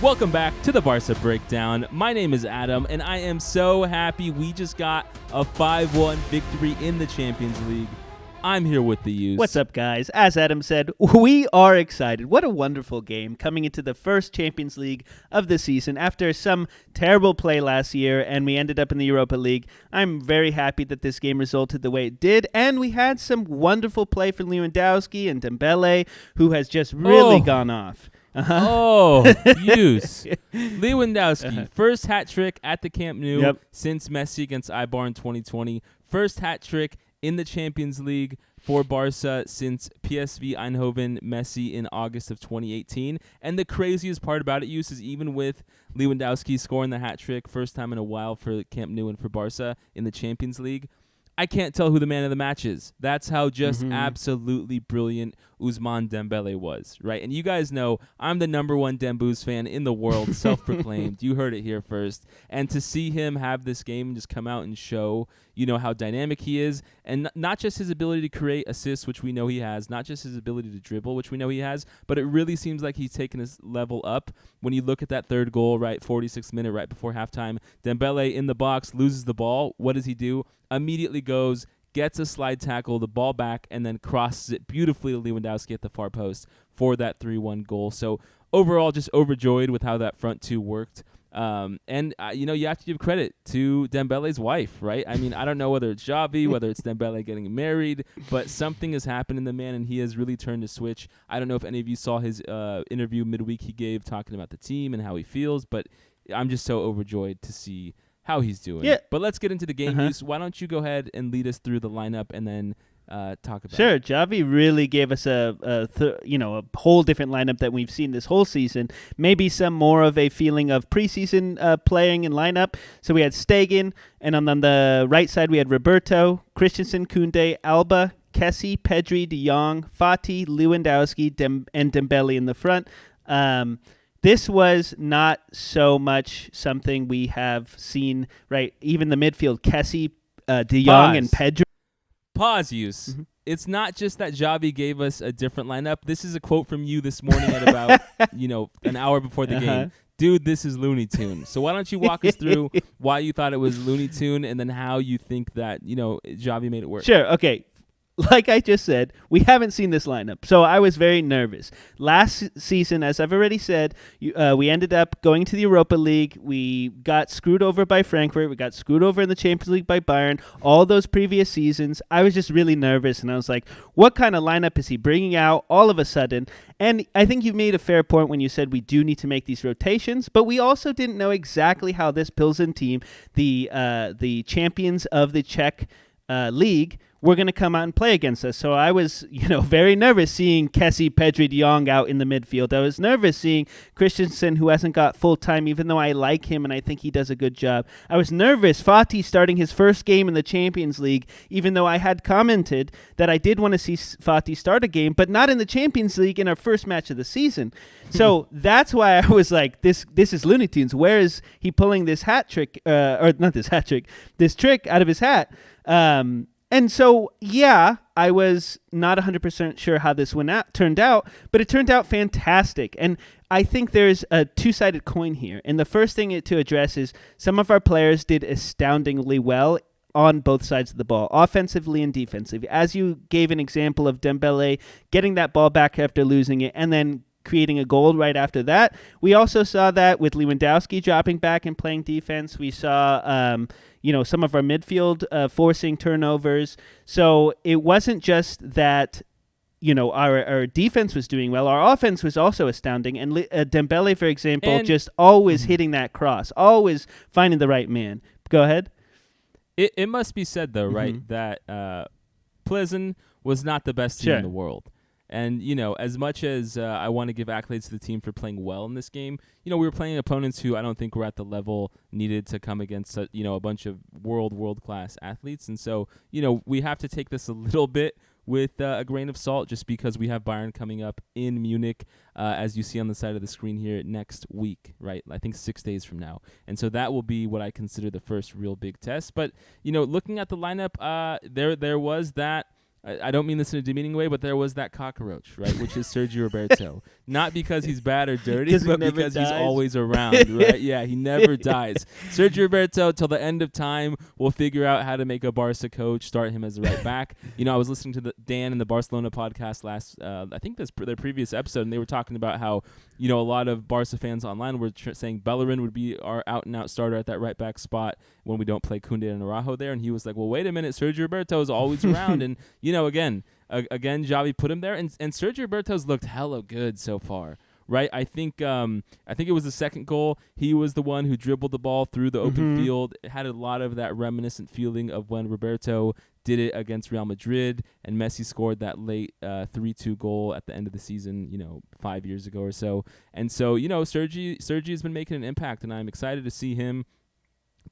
Welcome back to the Barca Breakdown. My name is Adam, and I am so happy we just got a 5-1 victory in the Champions League. I'm here with the Use. What's up, guys? As Adam said, we are excited. What a wonderful game coming into the first Champions League of the season after some terrible play last year, and we ended up in the Europa League. I'm very happy that this game resulted the way it did, and we had some wonderful play from Lewandowski and Dembele, who has just really gone off. Use. Lewandowski, first hat trick at the Camp Nou since Messi against Bayern in 2020. First hat trick in the Champions League for Barca since PSV Eindhoven Messi in August of 2018. And the craziest part about it, Use, is even with Lewandowski scoring the hat trick, first time in a while for Camp Nou and for Barca in the Champions League, I can't tell who the man of the match is. That's how just absolutely brilliant Ousmane Dembele was, right? And you guys know I'm the number one Dembouz fan in the world, self-proclaimed. You heard it here first. And to see him have this game and just come out and show, how dynamic he is, and not just his ability to create assists, which we know he has, not just his ability to dribble, which we know he has, but it really seems like he's taken his level up. When you look at that third goal, right, 46th minute, right before halftime, Dembele in the box loses the ball. What does he do? Immediately goes, gets a slide tackle, the ball back, and then crosses it beautifully to Lewandowski at the far post for that 3-1 goal. So overall, just overjoyed with how that front two worked. And you have to give credit to Dembele's wife, right? I mean, I don't know whether it's Xavi, whether it's Dembele getting married, but something has happened in the man, and he has really turned a switch. I don't know if any of you saw his interview midweek he gave talking about the team and how he feels, but I'm just so overjoyed to see how he's doing. Yeah. But let's get into the game. Use. Why don't you go ahead and lead us through the lineup and then talk about Sure. it. Xavi really gave us a whole different lineup that we've seen this whole season. Maybe some more of a feeling of preseason playing and lineup. So we had Stegen, and on the right side we had Roberto, Christensen, Kounde, Alba, Kessie, Pedri, De Jong, Fati, Lewandowski, and Dembele in the front. This was not so much something we have seen, right? Even the midfield, Kessie, De Jong, and Pedri. Pause, Use. It's not just that Xavi gave us a different lineup. This is a quote from you this morning at about, an hour before the game. Dude, this is Looney Tune. So why don't you walk us through why you thought it was Looney Tune and then how you think that, Xavi made it work. Sure. Okay. Like I just said, we haven't seen this lineup, so I was very nervous. Last season, as I've already said, we ended up going to the Europa League. We got screwed over by Frankfurt. We got screwed over in the Champions League by Bayern. All those previous seasons, I was just really nervous, and I was like, what kind of lineup is he bringing out all of a sudden? And I think you made a fair point when you said we do need to make these rotations, but we also didn't know exactly how this Plzen team, the champions of the Czech league, were going to come out and play against us. So I was, very nervous seeing Kessie, Pedri, De Jong out in the midfield. I was nervous seeing Christensen, who hasn't got full time, even though I like him and I think he does a good job. I was nervous Fati starting his first game in the Champions League, even though I had commented that I did want to see Fati start a game, but not in the Champions League in our first match of the season. So that's why I was like, this is Looney Tunes. Where is he pulling this hat trick, this trick out of his hat? And so, I was not 100% sure how this turned out, but it turned out fantastic. And I think there's a two-sided coin here. And the first thing to address is some of our players did astoundingly well on both sides of the ball, offensively and defensively. As you gave an example of Dembele getting that ball back after losing it and then creating a goal right after that. We also saw that with Lewandowski dropping back and playing defense. We saw, some of our midfield forcing turnovers. So it wasn't just that, our defense was doing well. Our offense was also astounding. And Dembele, for example, just always hitting that cross, always finding the right man. Go ahead. It must be said, though, right, that Plzen was not the best team in the world. And, as much as I want to give accolades to the team for playing well in this game, we were playing opponents who I don't think were at the level needed to come against, a bunch of world-class athletes. And so, we have to take this a little bit with a grain of salt just because we have Bayern coming up in Munich, as you see on the side of the screen here, next week, right? I think 6 days from now. And so that will be what I consider the first real big test. But, looking at the lineup, there was that I don't mean this in a demeaning way, but there was that cockroach, right, which is Sergio Roberto. Not because he's bad or dirty, but because he's always around, right? Yeah, he never dies. Sergio Roberto, till the end of time, will figure out how to make a Barca coach, start him as a right back. I was listening to Dan in the Barcelona podcast last, I think this their previous episode, and they were talking about how, a lot of Barca fans online were saying Bellerin would be our out-and-out starter at that right back spot when we don't play Kounde and Araujo there. And he was like, well, wait a minute, Sergio Roberto is always around. And, again, Xavi put him there. And Sergio Roberto's looked hella good so far. Right, I think it was the second goal. He was the one who dribbled the ball through the open field. It had a lot of that reminiscent feeling of when Roberto did it against Real Madrid and Messi scored that late 3-2 goal at the end of the season, 5 years ago or so. And so, Sergi has been making an impact, and I'm excited to see him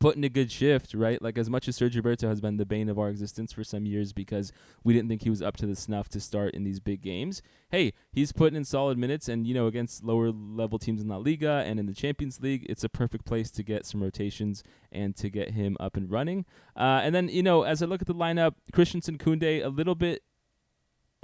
put in a good shift, right? Like, as much as Sergio Roberto has been the bane of our existence for some years because we didn't think he was up to the snuff to start in these big games, hey, he's putting in solid minutes, and, against lower level teams in La Liga and in the Champions League, it's a perfect place to get some rotations and to get him up and running. And then, as I look at the lineup, Christensen, Kounde, a little bit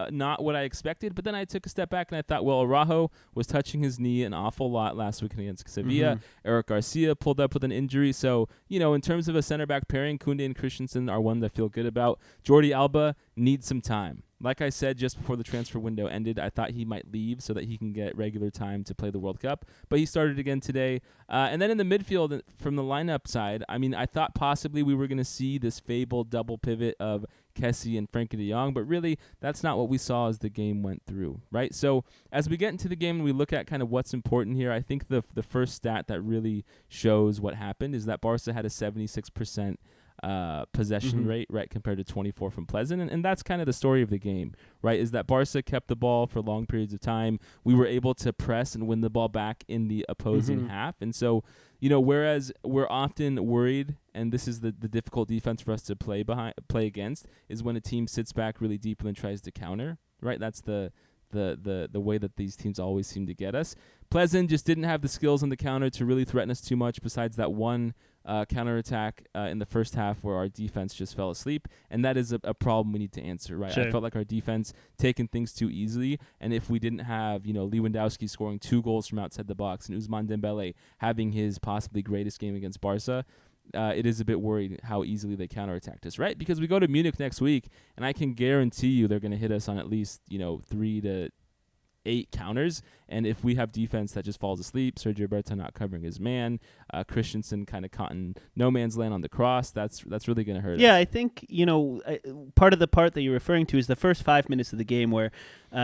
not what I expected, but then I took a step back and I thought, well, Araujo was touching his knee an awful lot last weekend against Sevilla. Eric Garcia pulled up with an injury. So, in terms of a center back pairing, Kounde and Christensen are one that I feel good about. Jordi Alba needs some time. Like I said just before the transfer window ended, I thought he might leave so that he can get regular time to play the World Cup. But he started again today. And then in the midfield, from the lineup side, I thought possibly we were going to see this fabled double pivot of Kessie and Frenkie de Jong, but really that's not what we saw as the game went through, right? So as we get into the game and we look at kind of what's important here, I think the first stat that really shows what happened is that Barca had a 76% possession rate, right, compared to 24 from Plzen, and that's kind of the story of the game, right, is that Barca kept the ball for long periods of time. We were able to press and win the ball back in the opposing half, and so, whereas we're often worried, and this is the difficult defense for us to play against, is when a team sits back really deep and then tries to counter, right? That's the way that these teams always seem to get us. Plzen just didn't have the skills on the counter to really threaten us too much besides that one counterattack in the first half where our defense just fell asleep, and that is a problem we need to answer, right? Sure. I felt like our defense taking things too easily, and if we didn't have, Lewandowski scoring 2 goals from outside the box and Ousmane Dembele having his possibly greatest game against Barca, it is a bit worried how easily they counterattacked us, right? Because we go to Munich next week, and I can guarantee you they're going to hit us on at least, 3 to 8 counters, and if we have defense that just falls asleep, Sergio Roberto not covering his man, Christensen kind of caught in no man's land on the cross, that's really going to hurt us. Yeah, I think, part of the part that you're referring to is the first 5 minutes of the game where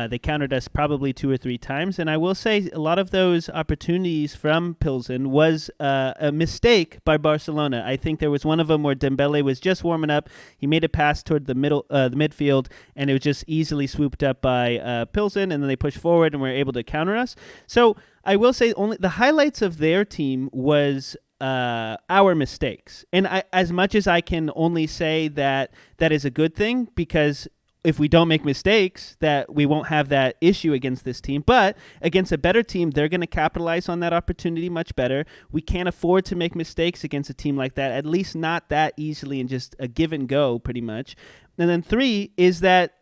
they countered us probably 2 or 3 times, and I will say a lot of those opportunities from Plzen was a mistake by Barcelona. I think there was one of them where Dembele was just warming up, he made a pass toward the midfield, and it was just easily swooped up by Plzen, and then they pushed forward and were able to counter us. So I will say only the highlights of their team was our mistakes. And as much as I can only say that is a good thing, because if we don't make mistakes, that we won't have that issue against this team. But against a better team, they're going to capitalize on that opportunity much better. We can't afford to make mistakes against a team like that, at least not that easily and just a give and go pretty much. And then 3 is that,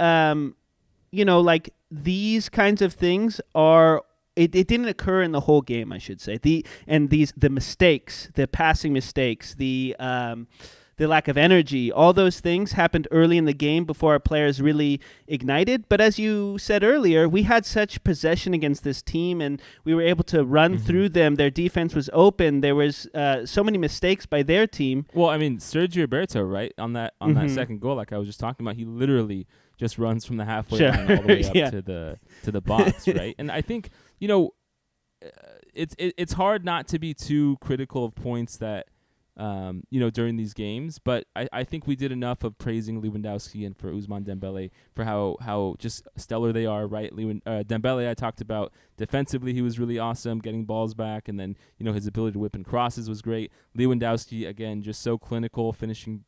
these kinds of things are, it didn't occur in the whole game, I should say. The mistakes, the passing mistakes, the lack of energy, all those things happened early in the game before our players really ignited. But as you said earlier, we had such possession against this team, and we were able to run through them. Their defense was open. There was so many mistakes by their team. Well, Sergio Roberto, right, on that second goal, like I was just talking about, he literally just runs from the halfway line all the way up to the box, right? And I think, it's hard not to be too critical of points that during these games, but I think we did enough of praising Lewandowski and for Ousmane Dembele for how just stellar they are, right? Dembele, I talked about defensively, he was really awesome, getting balls back, and then his ability to whip in crosses was great. Lewandowski, again, just so clinical, finishing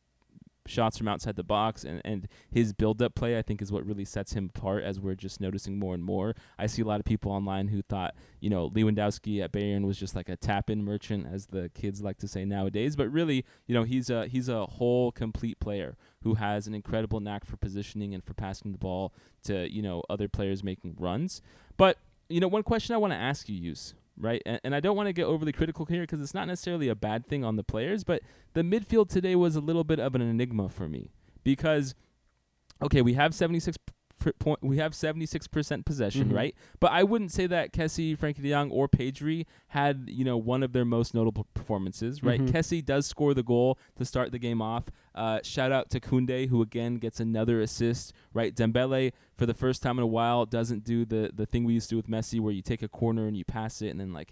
shots from outside the box, and his build-up play, I think, is what really sets him apart, as we're just noticing more and more. I see a lot of people online who thought, Lewandowski at Bayern was just like a tap-in merchant, as the kids like to say nowadays. But really, he's a whole complete player who has an incredible knack for positioning and for passing the ball to, other players making runs. But, one question I want to ask you, Yus, right? And I don't want to get overly critical here because it's not necessarily a bad thing on the players, but the midfield today was a little bit of an enigma for me because, okay, we have 76% possession, right? But I wouldn't say that Kessie, Frenkie de Jong, or Pedri had, one of their most notable performances, right? Kessie does score the goal to start the game off. Shout out to Kounde, who again gets another assist, right? Dembele, for the first time in a while, doesn't do the thing we used to do with Messi where you take a corner and you pass it and then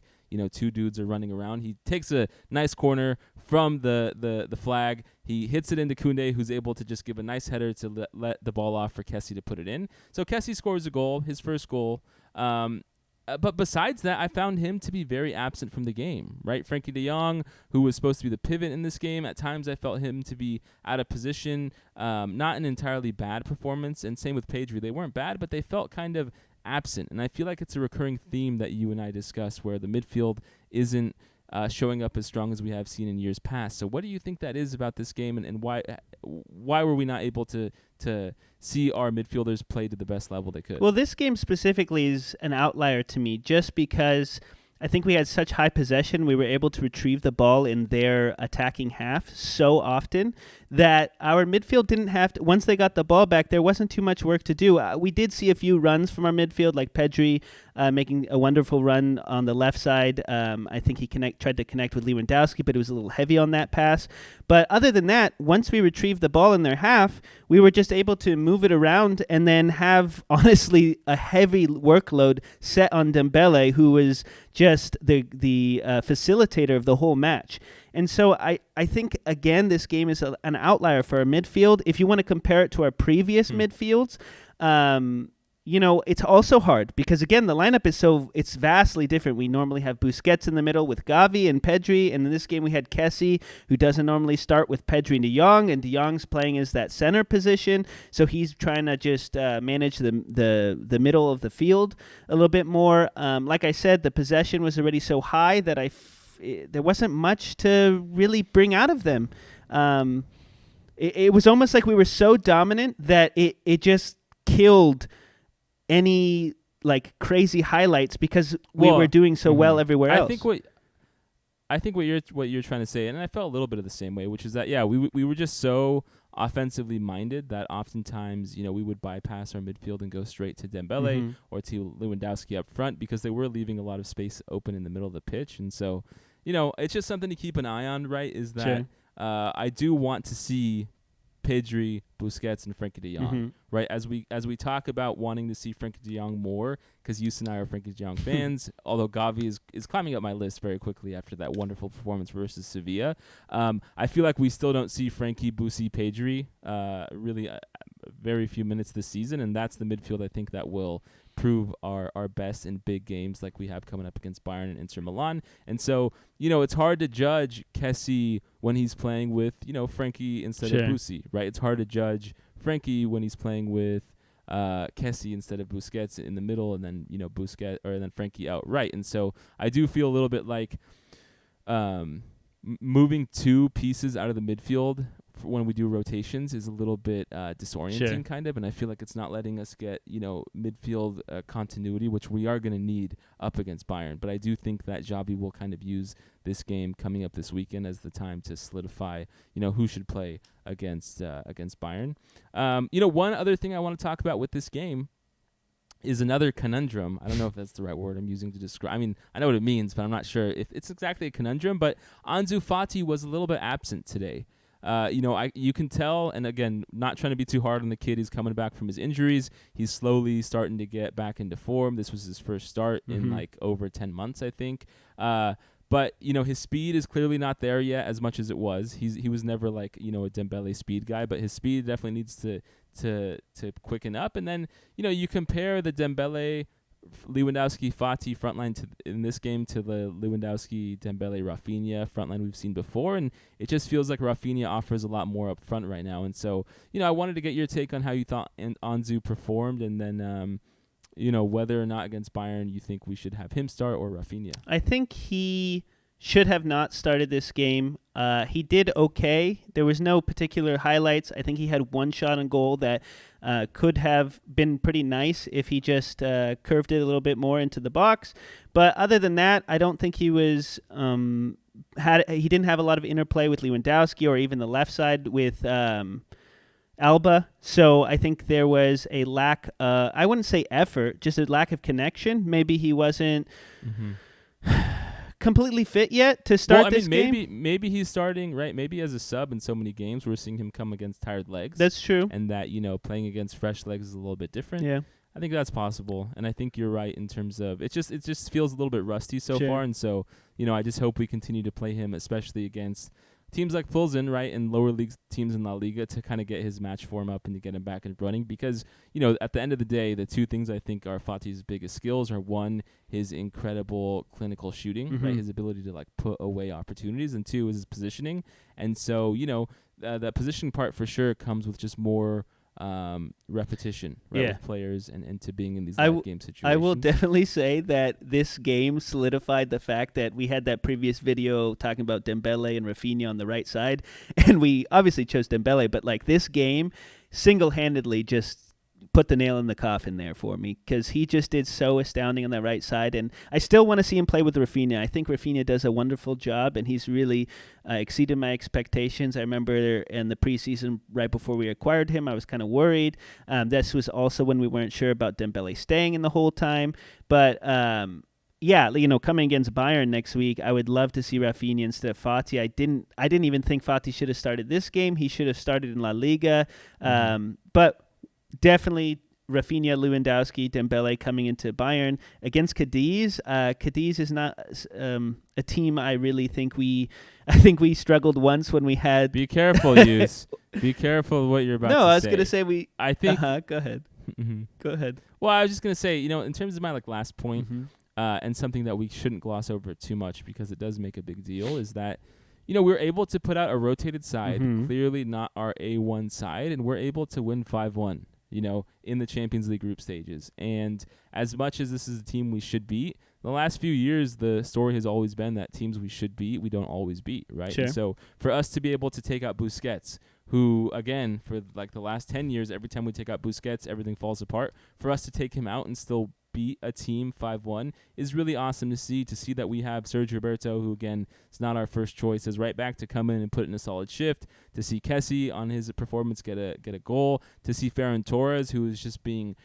two dudes are running around. He takes a nice corner from the flag. He hits it into Kounde, who's able to just give a nice header to let the ball off for Kessie to put it in. So Kessie scores a goal, his first goal. But besides that, I found him to be very absent from the game, right? Frenkie de Jong, who was supposed to be the pivot in this game, at times I felt him to be out of position. Not an entirely bad performance, and same with Pedri. They weren't bad, but they felt kind of absent. And I feel like it's a recurring theme that you and I discuss where the midfield isn't showing up as strong as we have seen in years past. So what do you think that is about this game, and why were we not able to see our midfielders play to the best level they could? Well, this game specifically is an outlier to me just because I think we had such high possession. We were able to retrieve the ball in their attacking half so often that our midfield didn't have to, once they got the ball back, there wasn't too much work to do. We did see a few runs from our midfield, like Pedri making a wonderful run on the left side. I think he tried to connect with Lewandowski, but it was a little heavy on that pass. But other than that, once we retrieved the ball in their half, we were just able to move it around and then have, honestly, a heavy workload set on Demebele, who was just the facilitator of the whole match. And so I think, again, this game is an outlier for our midfield. If you want to compare it to our previous midfields, it's also hard because, again, the lineup it's vastly different. We normally have Busquets in the middle with Xavi and Pedri, and in this game we had Kessie, who doesn't normally start with Pedri and de Jong, and de Jong's playing as that center position, so he's trying to just manage the middle of the field a little bit more. Like I said, the possession was already so high that there wasn't much to really bring out of them. It was almost like we were so dominant that it just killed any crazy highlights because we were doing so well everywhere else. I think what you're trying to say, and I felt a little bit of the same way, which is that we were just so offensively minded that oftentimes we would bypass our midfield and go straight to Dembele or to Lewandowski up front because they were leaving a lot of space open in the middle of the pitch. And so it's just something to keep an eye on, right? Is that I do want to see Pedri, Busquets, and Frenkie de Jong, right? As we talk about wanting to see Frenkie de Jong more, because Yus and I are Frenkie de Jong fans, although Xavi is climbing up my list very quickly after that wonderful performance versus Sevilla. I feel like we still don't see Frenkie, Busi, Pedri really very few minutes this season, and that's the midfield I think that will prove our best in big games like we have coming up against Bayern and Inter Milan. And so, it's hard to judge Kessie when he's playing with, Frenkie instead of Busi, right? It's hard to judge Frenkie when he's playing with Kessie instead of Busquets in the middle, and then, Busquets or then Frenkie out right. And so I do feel a little bit like moving two pieces out of the midfield when we do rotations is a little bit disorienting kind of, and I feel like it's not letting us get midfield continuity, which we are going to need up against Bayern. But I do think that Xavi will kind of use this game coming up this weekend as the time to solidify who should play against Bayern. One other thing I want to talk about with this game is another conundrum. I don't know if that's the right word I'm using to describe. I mean, I know what it means, but I'm not sure if it's exactly a conundrum. But Ansu Fati was a little bit absent today. You can tell, and again, not trying to be too hard on the kid. He's coming back from his injuries. He's slowly starting to get back into form. This was his first start in over 10 months, I think. But his speed is clearly not there yet as much as it was. He was never a Dembele speed guy, but his speed definitely needs to quicken up. And then you compare the Dembele Lewandowski, Fati frontline in this game to the Lewandowski, Dembele, Rafinha frontline we've seen before, and it just feels like Rafinha offers a lot more up front right now. And so, I wanted to get your take on how you thought Ansu performed, and then whether or not against Bayern you think we should have him start or Rafinha. I think he should have not started this game. He did okay. There was no particular highlights. I think he had one shot on goal that could have been pretty nice if he just curved it a little bit more into the box. But other than that, I don't think he was he didn't have a lot of interplay with Lewandowski or even the left side with Alba. So I think there was a lack, I wouldn't say effort, just a lack of connection. Maybe he wasn't completely fit yet to start this game. Maybe he's starting, right? Maybe as a sub in so many games, we're seeing him come against tired legs. That's true. And that, playing against fresh legs is a little bit different. Yeah. I think that's possible. And I think you're right in terms of it just feels a little bit rusty so far. And so, I just hope we continue to play him, especially against teams like Plzen, right, and lower league teams in La Liga, to kind of get his match form up and to get him back and running. Because, at the end of the day, the two things I think are Fati's biggest skills are, one, his incredible clinical shooting, right, his ability to put away opportunities, and two is his positioning. And so, that positioning part for sure comes with just more repetition, right, with players and to being in these live game situations. I will definitely say that this game solidified the fact that we had that previous video talking about Dembele and Rafinha on the right side, and we obviously chose Dembele, but this game single-handedly just put the nail in the coffin there for me, because he just did so astounding on that right side, and I still want to see him play with Rafinha. I think Rafinha does a wonderful job, and he's really exceeded my expectations. I remember in the preseason, right before we acquired him, I was kind of worried. This was also when we weren't sure about Dembele staying in the whole time, but coming against Bayern next week, I would love to see Rafinha instead of Fati. I didn't even think Fati should have started this game. He should have started in La Liga, but definitely Rafinha, Lewandowski, Dembele coming into Bayern against Cadiz. Cadiz is not a team I really think I think we struggled once when we had. Be careful, Yus. Be careful what you're about to say. No, I was going to say I think. Go ahead. Go ahead. Well, I was just going to say, in terms of my last point, and something that we shouldn't gloss over too much because it does make a big deal, is that we're able to put out a rotated side, clearly not our A1 side, and we're able to win 5-1. In the Champions League group stages. And as much as this is a team we should beat, the last few years, the story has always been that teams we should beat, we don't always beat, right? Sure. And so for us to be able to take out Busquets, who, again, for the last 10 years, every time we take out Busquets, everything falls apart. For us to take him out and still beat a team 5-1 is really awesome to see that we have Sergio Roberto, who, again, is not our first choice, is right back to come in and put in a solid shift, to see Kessie on his performance get a goal, to see Ferran Torres, who is just being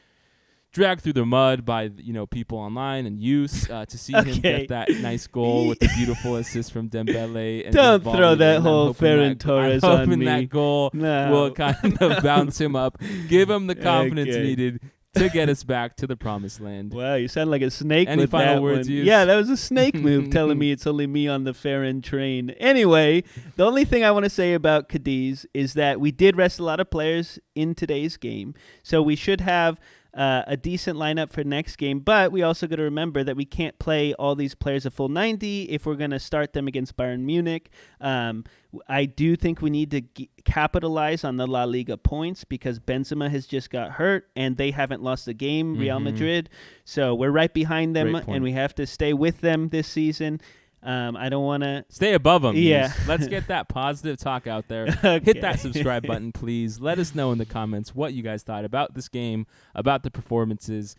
dragged through the mud by people online and Yus, to see him get that nice goal with the beautiful assist from Dembele. And don't throw that whole Ferran Torres on me. I'm hoping that goal will kind of bounce him up, give him the confidence needed to get us back to the promised land. Wow, you sound like a snake. Any with final that words one. used? Yeah, that was a snake move telling me it's only me on the Ferran train. Anyway, the only thing I want to say about Cadiz is that we did rest a lot of players in today's game. So we should have a decent lineup for next game, but we also got to remember that we can't play all these players a full 90 if we're going to start them against Bayern Munich. I do think we need to capitalize on the La Liga points because Benzema has just got hurt and they haven't lost a game, Real Madrid. So we're right behind them and we have to stay with them this season. I don't want to stay above them. Yeah. Let's get that positive talk out there. Okay. Hit that subscribe button, please. Let us know in the comments what you guys thought about this game, about the performances,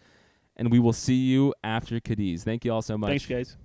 and we will see you after Cadiz. Thank you all so much. Thanks, guys.